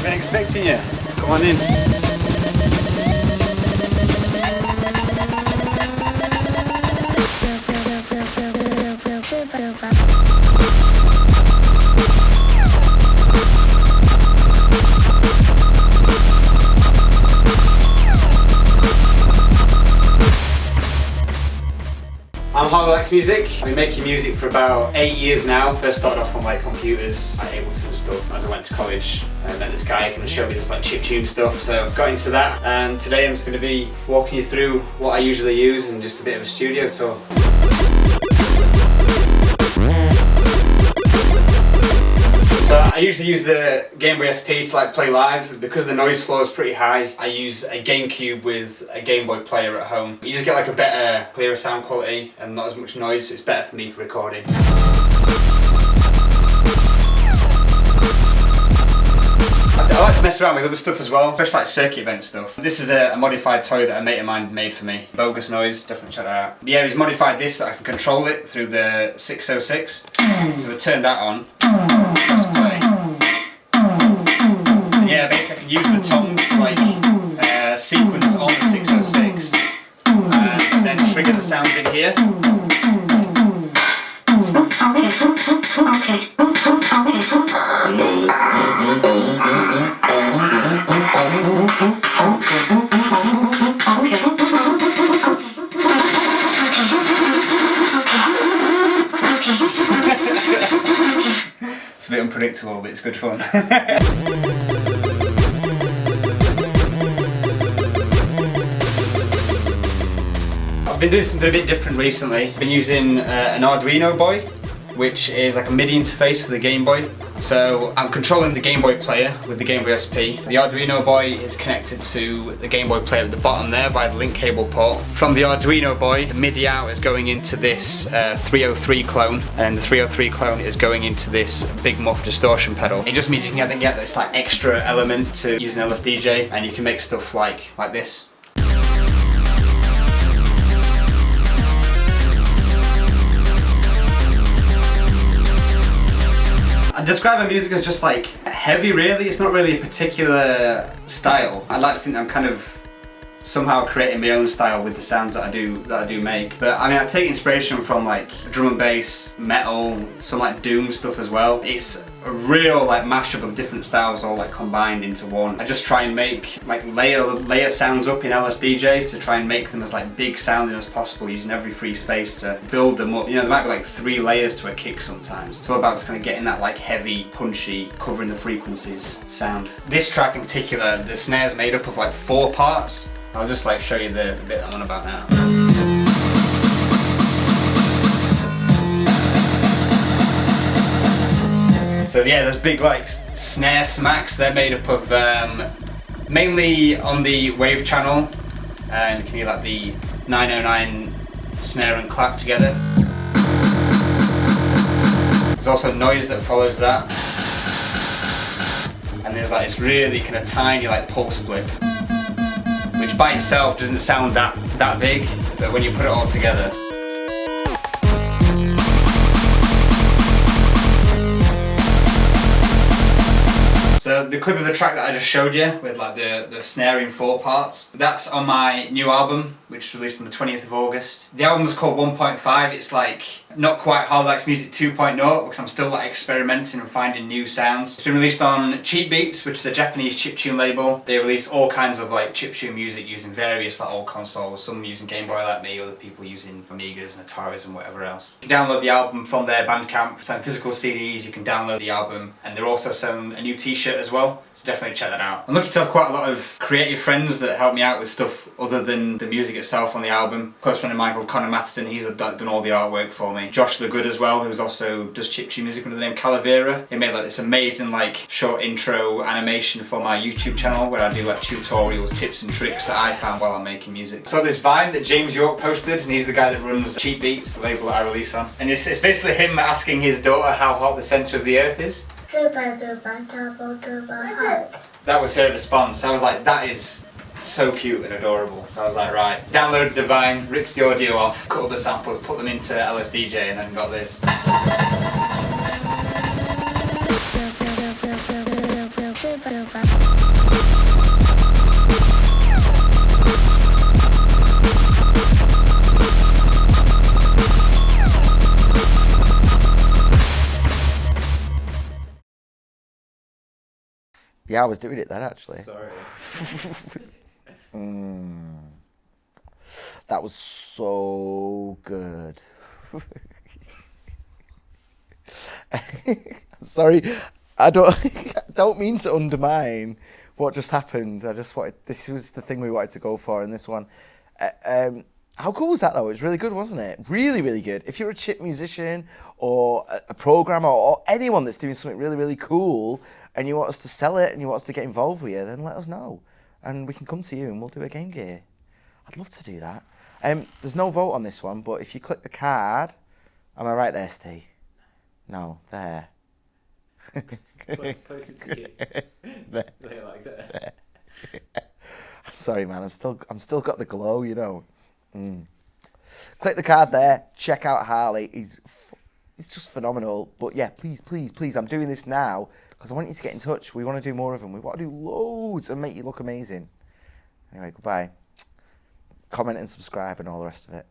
I've been expecting you. Come on in. I'm HarleyLikesMusic. I've been making music for about 8 years now. First started off on like computers, like Ableton and stuff. As I went to college, I met this guy who showed me this like chiptune stuff. So got into that, and today I'm just going to be walking you through what I usually use and just a bit of a studio tour. So I usually use the Game Boy SP to like play live. Because the noise floor is pretty high, I use a GameCube with a Game Boy player at home. You just get like a better, clearer sound quality and not as much noise, so it's better for me for recording. I like to mess around with other stuff as well, especially like circuit event stuff. This is a modified toy that a mate of mine made for me. Bogus Noise, definitely check that out. But yeah, he's modified this so I can control it through the 606. So we turn that on, press play. And yeah, basically I can use the tongs to like sequence on the 606 and then trigger the sounds in here. It's a bit unpredictable, but it's good fun. I've been doing something a bit different recently. I've been using an Arduino Boy, which is like a MIDI interface for the Game Boy. So I'm controlling the Game Boy player with the Game Boy SP. The Arduino Boy is connected to the Game Boy player at the bottom there via the link cable port. From the Arduino Boy, the MIDI out is going into this 303 clone, and the 303 clone is going into this big muff distortion pedal. It just means you can get this like extra element to use an LSDJ, and you can make stuff like this. I describe my music as just like heavy really. It's not really a particular style. I like to think I'm kind of somehow creating my own style with the sounds that I do make. But I mean, I take inspiration from like drum and bass, metal, some like doom stuff as well. It's a real like mashup of different styles all like combined into one. I just try and make like layer sounds up in LSDJ to try and make them as like big sounding as possible, using every free space to build them up. You know, there might be like 3 layers to a kick sometimes. It's all about just kind of getting that like heavy, punchy, covering the frequencies sound. This track in particular, the snare is made up of like 4 parts. I'll just like show you the bit I'm on about now. So yeah, there's big like snare smacks. They're made up of mainly on the wave channel, and you can hear like the 909 snare and clap together. There's also noise that follows that, and there's like this really kind of tiny like pulse blip, which by itself doesn't sound that big, but when you put it all together. So the clip of the track that I just showed you with like the snare in 4 parts, that's on my new album, which was released on the 20th of August. The album is called 1.5. It's like not quite HarleyLikesMusic 2.0 because I'm still like experimenting and finding new sounds. It's been released on Cheap Beats, which is a Japanese chiptune label. They release all kinds of like chiptune music using various like old consoles, some using Game Boy like me, other people using Amigas and Ataris and whatever else. You can download the album from their Bandcamp, some physical CDs, you can download the album, and they're also selling a new t-shirt as well, so definitely check that out. I'm lucky to have quite a lot of creative friends that help me out with stuff other than the music itself on the album. A close friend of mine called Connor Matheson, he's done all the artwork for me. Josh LeGood as well, who's also does chiptune music under the name Calavera. He made like this amazing like short intro animation for my YouTube channel where I do like tutorials, tips and tricks that I found while I'm making music. So this Vine that James York posted, and he's the guy that runs Cheap Beats, the label that I release on. And it's basically him asking his daughter how hot the centre of the earth is. That was her response. I was like, that is so cute and adorable. So I was like, right, downloaded the Vine, ripped the audio off, cut all the samples, put them into LSDJ, and then got this. Yeah, I was doing it then, actually. Sorry. That was so good. I'm sorry. I don't mean to undermine what just happened. I just wanted, this was the thing we wanted to go for in this one. How cool was that though? It was really good, wasn't it? Really, really good. If you're a chip musician or a programmer or anyone that's doing something really, really cool and you want us to sell it and you want us to get involved with you, then let us know. And we can come to you and we'll do a Game Gear. I'd love to do that. There's no vote on this one, but if you click the card, am I right there, Steve? No, there. Closer to you. There. Like that. Sorry, man. I'm still got the glow, you know. Click the card there. Check out Harley. He's just phenomenal. But yeah, please. I'm doing this now because I want you to get in touch. We want to do more of them. We want to do loads and make you look amazing. Anyway, goodbye. Comment and subscribe and all the rest of it.